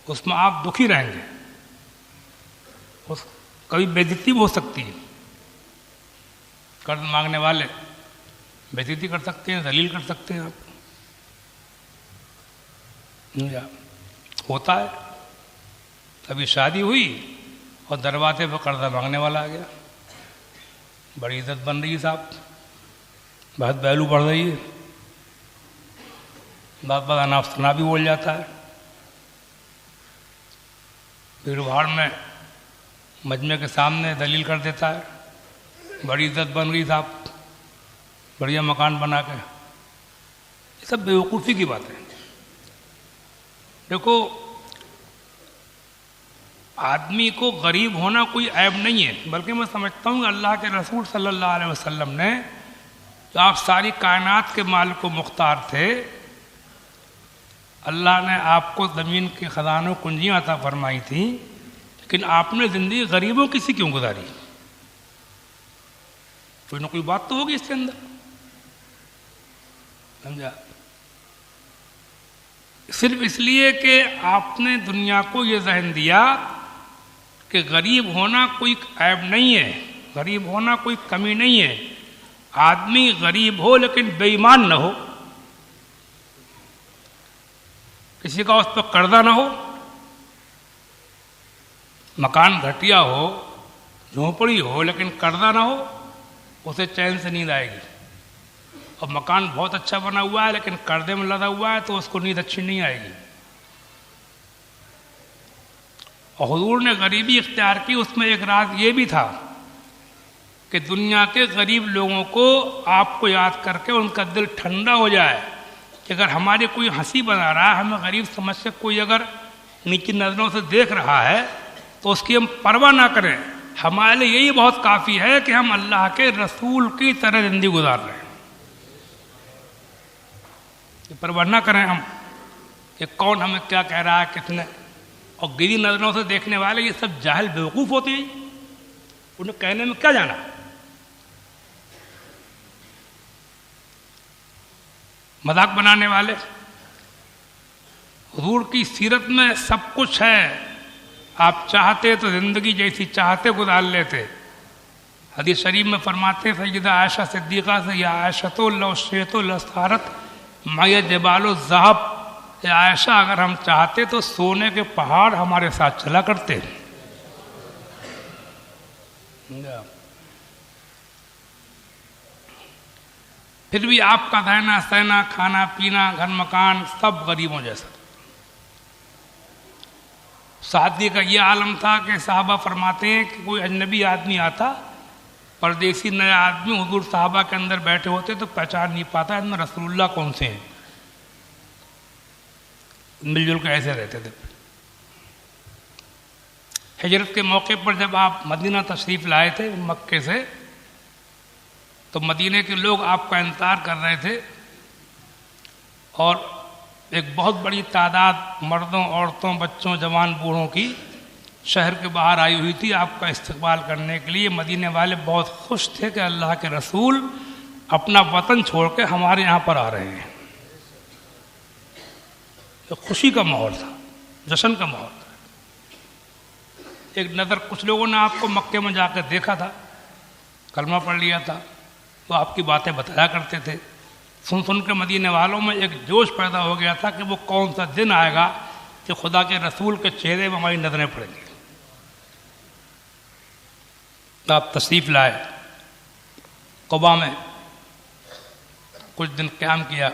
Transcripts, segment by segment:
اس میں آپ دکھی رہیں گے، کبھی بےعزتی بھی ہو سکتی ہے، قرض مانگنے والے بےعزتی کر سکتے ہیں، ذلیل کر سکتے ہیں آپ، ہوتا ہے۔ کبھی شادی ہوئی اور دروازے پہ قرضہ مانگنے والا آ گیا، بڑی عزت بن رہی ہے صاحب، بہت ویلو بڑھ رہی ہے، بات اناف سنا بھی بول جاتا ہے، بھیڑ بھاڑ میں مجمع کے سامنے دلیل کر دیتا ہے، بڑی عزت بن رہی صاحب، بڑھیا مکان بنا کے، یہ سب بیوقوفی کی بات ہے۔ دیکھو، آدمی کو غریب ہونا کوئی عیب نہیں ہے، بلکہ میں سمجھتا ہوں کہ اللہ کے رسول صلی اللہ علیہ وسلم نے، جو آپ ساری کائنات کے مالک و مختار تھے، اللہ نے آپ کو زمین کے خزانوں کنجیاں عطا فرمائی تھیں، لیکن آپ نے زندگی غریبوں کی سی کیوں گزاری؟ کوئی نہ کوئی بات تو ہوگی اس کے اندر، سمجھا؟ صرف اس لیے کہ آپ نے دنیا کو یہ ذہن دیا کہ غریب ہونا کوئی عیب نہیں ہے، غریب ہونا کوئی کمی نہیں ہے، آدمی غریب ہو لیکن بے ایمان نہ ہو، کسی کا اس پہ قرضہ نہ ہو، مکان گھٹیا ہو، جھونپڑی ہو لیکن قرضہ نہ ہو، اسے چین سے نیند آئے گی، اور مکان بہت اچھا بنا ہوا ہے لیکن قرضے میں لدا ہوا ہے تو اس کو نیند اچھی نہیں آئے گی۔ اور حضور نے غریبی اختیار کی، اس میں ایک راز یہ بھی تھا کہ دنیا کے غریب لوگوں کو آپ کو یاد کر کے ان کا دل ٹھنڈا ہو جائے کہ اگر ہماری کوئی ہنسی بنا رہا ہے، ہمیں غریب سمجھ سے کوئی اگر نیچی نظروں سے دیکھ رہا ہے تو اس کی ہم پرواہ نہ کریں، ہمارے لیے یہی بہت کافی ہے کہ ہم اللہ کے رسول کی طرح زندگی گزار رہے ہیں، یہ پرواہ نہ کریں ہم کہ کون ہمیں کیا کہہ رہا ہے، کس نے، اور گری نظروں سے دیکھنے والے یہ سب جاہل بیوقوف ہوتے ہیں، انہیں کہنے میں کیا جانا۔ مذاق بنانے والے، حضور کی سیرت میں سب کچھ ہے، آپ چاہتے تو زندگی جیسی چاہتے گزار لیتے۔ حدیث شریف میں فرماتے سیدہ عائشہ صدیقہ سے، یا عائشہ لو شئت لصارت معی جبال الذہب، اے عائشہ اگر ہم چاہتے تو سونے کے پہاڑ ہمارے ساتھ چلا کرتے۔ پھر بھی آپ کا رہنا سہنا، کھانا پینا، گھر مکان سب غریبوں جیسا۔ سعدی کا یہ عالم تھا کہ صحابہ فرماتے ہیں کہ کوئی اجنبی آدمی آتا، پردیسی نیا آدمی، حضور صحابہ کے اندر بیٹھے ہوتے تو پہچان نہیں پاتا ان میں رسول اللہ کون سے ہیں، مل جل کے ایسے رہتے تھے۔ ہجرت کے موقع پر جب آپ مدینہ تشریف لائے تھے مکے سے، تو مدینے کے لوگ آپ کا انتظار کر رہے تھے، اور ایک بہت بڑی تعداد مردوں، عورتوں، بچوں، جوان، بوڑھوں کی شہر کے باہر آئی ہوئی تھی آپ کا استقبال کرنے کے لیے۔ مدینے والے بہت خوش تھے کہ اللہ کے رسول اپنا وطن چھوڑ کے ہمارے یہاں پر آ رہے ہیں، ایک خوشی کا ماحول تھا، جشن کا ماحول تھا۔ ایک نظر کچھ لوگوں نے آپ کو مکے میں جا کے دیکھا تھا، کلمہ پڑھ لیا تھا، تو آپ کی باتیں بتایا کرتے تھے، سن سن کے مدینے والوں میں ایک جوش پیدا ہو گیا تھا کہ وہ کون سا دن آئے گا کہ خدا کے رسول کے چہرے میں ہماری نظریں پڑیں گی۔ آپ تشریف لائے، قبا میں کچھ دن قیام کیا،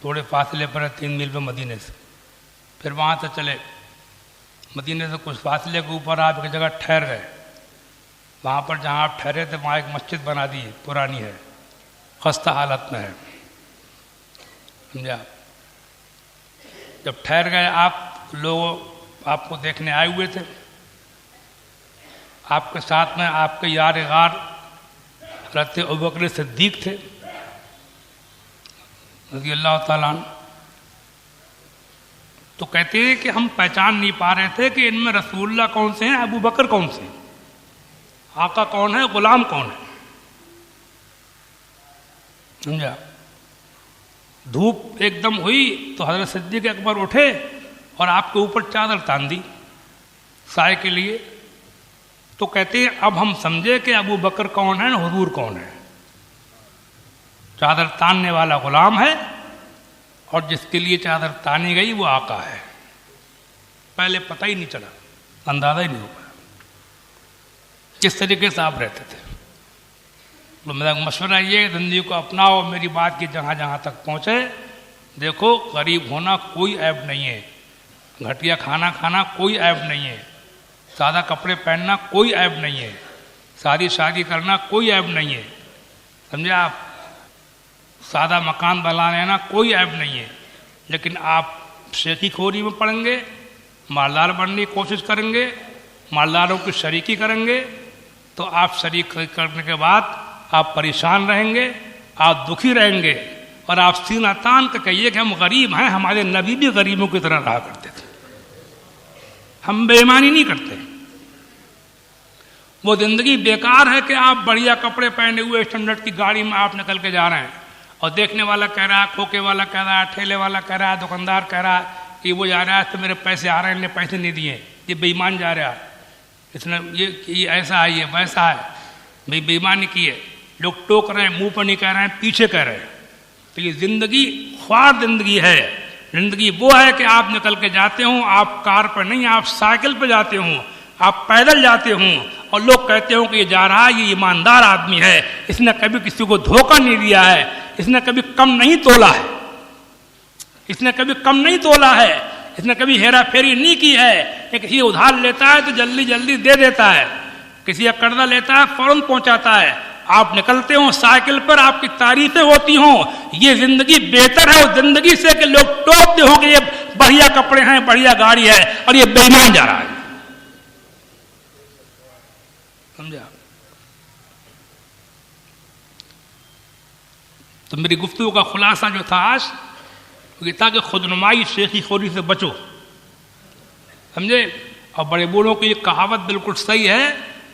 تھوڑے فاصلے پر ہے 3 میل پہ مدینے سے، پھر وہاں سے چلے، مدینے سے کچھ فاصلے کے اوپر آپ ایک جگہ ٹھہر گئے، وہاں پر جہاں آپ ٹھہرے تھے وہاں ایک مسجد بنا دی ہے، پرانی ہے، خستہ حالت میں ہے، سمجھا؟ جب ٹھہر گئے آپ، لوگ آپ کو دیکھنے آئے ہوئے تھے، آپ کے ساتھ میں آپ کے یار غار حضرت ابوبکر صدیق تھے رضی اللہ تعالیٰ عنہ۔ تو کہتے ہیں کہ ہم پہچان نہیں پا رہے تھے کہ ان میں رسول اللہ کون سے ہیں، ابو بکر کون سے ہیں، آقا کون ہے، غلام کون ہے، سمجھا؟ دھوپ ایک دم ہوئی تو حضرت صدیق اکبر اٹھے اور آپ کے اوپر چادر تان دی سائے کے لیے، تو کہتے ہیں اب ہم سمجھے کہ ابو بکر کون ہے، حضور کون ہے۔ چادر تاننے والا غلام ہے اور جس کے لیے چادر تانی گئی وہ آقا ہے۔ پہلے پتہ ہی نہیں چلا، اندازہ ہی نہیں ہو پایا کس طریقے سے آپ رہتے تھے۔ تو میرا مشورہ یہ زندگی کو اپناؤ، میری بات کی جہاں جہاں تک پہنچے۔ دیکھو غریب ہونا کوئی عیب نہیں ہے، گھٹیا کھانا کھانا کوئی عیب نہیں ہے، سادہ کپڑے پہننا کوئی عیب نہیں ہے، شادی کرنا کوئی عیب نہیں ہے، سمجھے آپ، سادہ مکان بنا لینا کوئی عیب نہیں ہے۔ لیکن آپ شیخی خوری میں پڑیں گے، مالدار بننے کی کوشش کریں گے، مالداروں کی شریکی کریں گے، تو آپ شریک کرنے کے بعد آپ پریشان رہیں گے، آپ دکھی رہیں گے، اور آپ سینہ تان کے کہیے کہ ہم غریب ہیں، ہمارے نبی بھی غریبوں کی طرح رہا کرتے تھے، ہم بے ایمانی نہیں کرتے۔ وہ زندگی بیکار ہے کہ آپ بڑھیا کپڑے پہنے ہوئے اسٹینڈرڈ کی گاڑی میں آپ نکل کے جا رہے ہیں، اور دیکھنے والا کہہ رہا ہے، کھوکے والا کہہ رہا ہے، ٹھیلے والا کہہ رہا ہے، دکاندار کہہ رہا ہے کہ وہ جا رہا ہے تو میرے پیسے آ رہے ہیں، انہیں پیسے نہیں دیے، یہ بے ایمان جا رہا ہے، اس نے یہ ایسا ہے، یہ ویسا ہے، بے ایمانی کی ہے۔ لوگ ٹوک رہے ہیں، منہ پر نہیں کہہ رہے ہیں، پیچھے کہہ رہے ہیں۔ تو یہ زندگی خوار زندگی ہے۔ زندگی وہ ہے کہ آپ نکل کے جاتے ہوں، آپ کار پر نہیں، آپ سائیکل پہ جاتے ہوں، آپ پیدل جاتے ہوں، اور لوگ کہتے ہوں کہ یہ جا رہا ہے، یہ ایماندار آدمی ہے، اس نے کبھی کسی کو دھوکہ نہیں دیا ہے، اس نے کبھی کم نہیں تولا ہے، اس نے کبھی کم نہیں تولا ہے، اس نے کبھی ہیرا پھیری نہیں کی ہے، کہ کسی ادھار لیتا ہے تو جلدی جلدی دے دیتا ہے، کسی کا قرضہ لیتا ہے فوراً پہنچاتا ہے۔ آپ نکلتے ہوں سائیکل پر، آپ کی تعریفیں ہوتی ہوں، یہ زندگی بہتر ہے اس زندگی سے کہ لوگ ٹوکتے ہوں کہ یہ بڑھیا کپڑے ہیں، بڑھیا گاڑی ہے، اور یہ بے ایمان جا رہا ہے۔ سمجھا؟ تو میری گفتگو کا خلاصہ جو تھا آج یہ تھا کہ خود نمائی شیخی خوری سے بچو، سمجھے؟ اور بڑے بوڑھوں کی یہ کہاوت بالکل صحیح ہے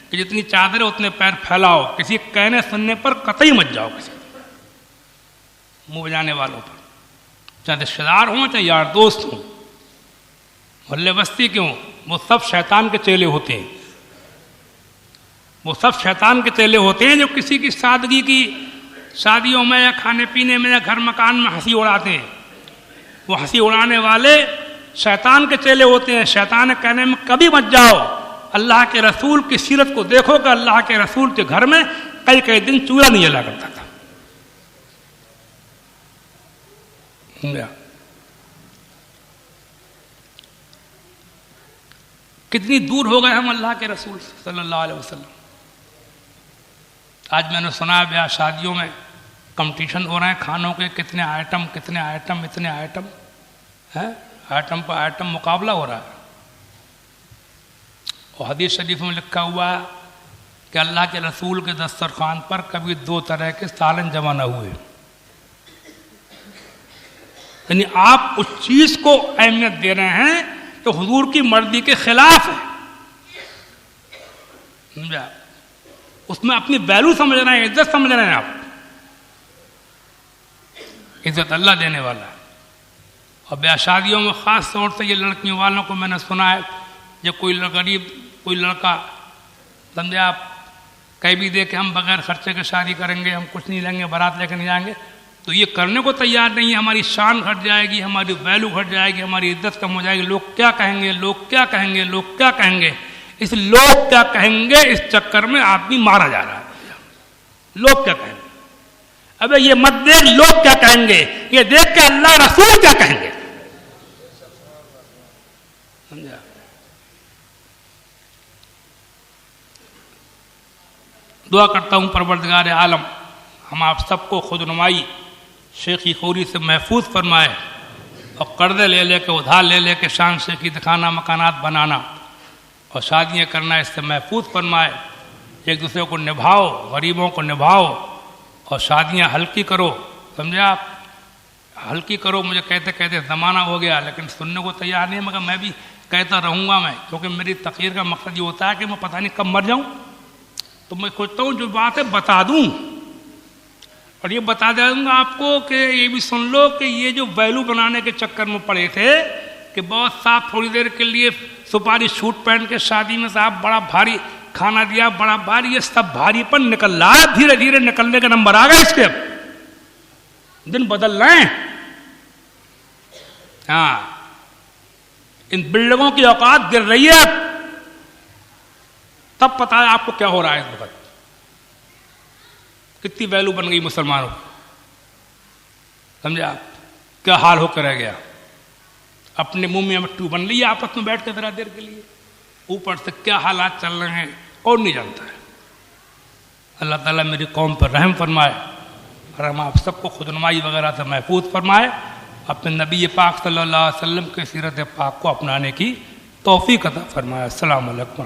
کہ جتنی چادر ہے اتنے پیر پھیلاؤ، کسی کہنے سننے پر قطعی مت جاؤ، کسی منہ بجانے والوں پر، چاہے رشتے دار ہوں چاہے یار دوست ہوں، محلے بستی کے ہوں، وہ سب شیطان کے چیلے ہوتے ہیں، وہ سب شیطان کے چیلے ہوتے ہیں جو کسی کی سادگی کی شادیوں میں یا کھانے پینے میں یا گھر مکان میں ہنسی اڑاتے ہیں۔ وہ ہنسی اڑانے والے شیطان کے چیلے ہوتے ہیں۔ شیطان کہنے میں کبھی مت جاؤ، اللہ کے رسول کی سیرت کو دیکھو کہ اللہ کے رسول کے گھر میں کئی کئی دن چولہا نہیں جلا کرتا تھا۔ کتنی دور ہو گئے ہم اللہ کے رسول صلی اللہ علیہ وسلم۔ آج میں نے سنا ہے بیاہ شادیوں میں کمپٹیشن ہو رہے ہیں کھانوں کے، کتنے آئٹم اتنے آئٹم ہے، آئٹم پر آئٹم مقابلہ ہو رہا ہے۔ اور حدیث شریف میں لکھا ہوا ہے کہ اللہ کے رسول کے دسترخوان پر کبھی دو طرح کے سالن جمع نہ ہوئے، یعنی آپ اس چیز کو اہمیت دے رہے ہیں تو حضور کی مرضی کے خلاف ہے، سمجھا؟ اس میں اپنی ویلو سمجھ رہے ہیں، عزت سمجھ رہے ہیں۔ آپ عزت اللہ دینے والا ہے۔ اور بیاہ شادیوں میں خاص طور سے یہ لڑکیوں والوں کو میں نے سنا ہے، جب کوئی غریب کوئی لڑکا سمجھے آپ کہہ بھی دے کہ ہم بغیر خرچے کے شادی کریں گے، ہم کچھ نہیں لیں گے، بارات لے کے نہیں جائیں گے، تو یہ کرنے کو تیار نہیں ہے۔ ہماری شان گھٹ جائے گی، ہماری ویلو گھٹ جائے گی، ہماری عزت کم ہو جائے گی، لوگ کیا کہیں گے، لوگ کیا کہیں گے، لوگ کیا کہیں گے۔ اس لوگ کیا کہیں گے اس چکر میں آدمی مارا جا رہا ہے۔ لوگ کیا کہیں گے، ابے یہ مت دیکھ لوگ کیا کہیں گے، یہ دیکھ کے اللہ رسول کیا کہیں گے، سمجھا؟ دعا کرتا ہوں پروردگار عالم ہم آپ سب کو خود نمائی شیخی خوری سے محفوظ فرمائے، اور قرضے لے لے کے ادھار لے لے کے شان شیخی دکھانا، مکانات بنانا اور شادیاں کرنا اس سے محفوظ فرمائے۔ ایک دوسرے کو نبھاؤ، غریبوں کو نبھاؤ، اور شادیاں ہلکی کرو، سمجھے آپ، ہلکی کرو۔ مجھے کہتے کہتے زمانہ ہو گیا لیکن سننے کو تیار نہیں، مگر میں بھی کہتا رہوں گا، میں کیونکہ میری تقریر کا مقصد یہ ہوتا ہے کہ میں پتہ نہیں کب مر جاؤں، تو میں سوچتا ہوں جو بات ہے بتا دوں، اور یہ بتا دوں گا آپ کو کہ یہ بھی سن لو کہ یہ جو ویلو بنانے کے چکر میں پڑے تھے، کہ بہت صاحب تھوڑی دیر کے لیے سپاری سوٹ پہن کے شادی میں صاحب بڑا بھاری کھانا دیا, بڑا بھاری, یہ سب بھاری پن نکل رہا ہے, دھیرے دھیرے نکلنے کا نمبر آ گیا اس کے, اب دن بدل رہے ہیں. ہاں ان بلڈنگوں کی اوقات گر رہی ہے, تب پتا ہے آپ کو کیا ہو رہا ہے اس وقت, کتنی ویلو بن گئی مسلمانوں کی, سمجھے آپ کیا حال ہو کر رہ گیا. اپنے منہ میں مٹو بن لی آپس میں بیٹھ کے ذرا دیر کے لیے, اوپر سے کیا حالات چل رہے ہیں کون نہیں جانتا ہے. اللہ تعالیٰ میری قوم پر رحم فرمائے اور ہم آپ سب کو خودنمائی وغیرہ سے محفوظ فرمائے, اپنے نبی پاک صلی اللہ علیہ وسلم کے سیرت پاک کو اپنانے کی توفیق عطا فرمائے. السلام علیکم.